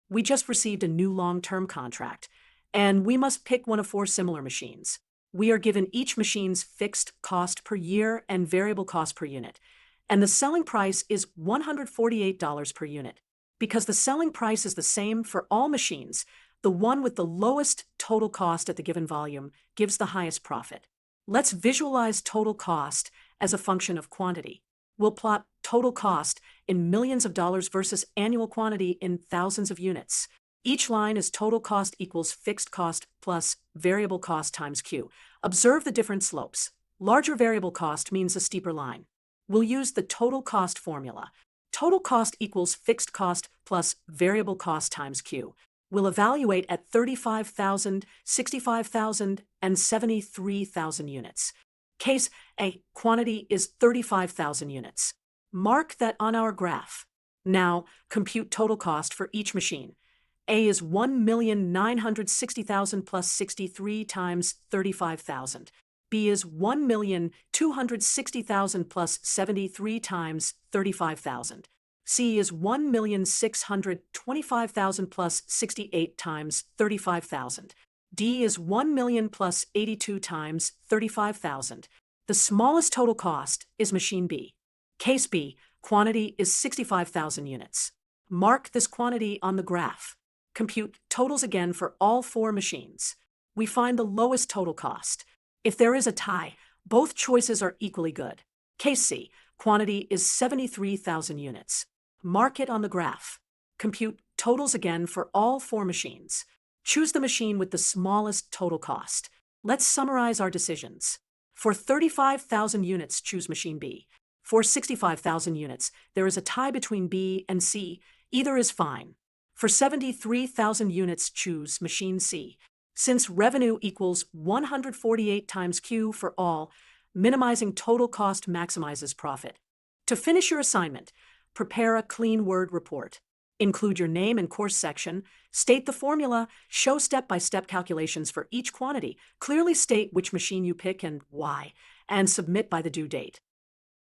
We just received a new long-term contract, and we must pick one of four similar machines. We are given each machine's fixed cost per year and variable cost per unit, and the selling price is $148 per unit. Because the selling price is the same for all machines, the one with the lowest total cost at the given volume gives the highest profit. Let's visualize total cost as a function of quantity. We'll plot total cost in millions of dollars versus annual quantity in thousands of units. Each line is total cost equals fixed cost plus variable cost times Q. Observe the different slopes. Larger variable cost means a steeper line. We'll use the total cost formula. Total cost equals fixed cost plus variable cost times Q. We'll evaluate at 35,000, 65,000, and 73,000 units. Case A, quantity is 35,000 units. Mark that on our graph. Now, compute total cost for each machine. A is 1,960,000 plus 63 times 35,000. B is 1,260,000 plus 73 times 35,000. C is 1,625,000 plus 68 times 35,000. D is 1 million plus 82 times 35,000. The smallest total cost is machine B. Case B, quantity is 65,000 units. Mark this quantity on the graph. Compute totals again for all four machines. We find the lowest total cost. If there is a tie, both choices are equally good. Case C, quantity is 73,000 units. Mark it on the graph. Compute totals again for all four machines. Choose the machine with the smallest total cost. Let's summarize our decisions. For 35,000 units, choose machine B. For 65,000 units, there is a tie between B and C. Either is fine. For 73,000 units, choose machine C. Since revenue equals 148 times Q for all, minimizing total cost maximizes profit. To finish your assignment, prepare a clean Word report. Include your name and course section, state the formula, show step-by-step calculations for each quantity, clearly state which machine you pick and why, and submit by the due date.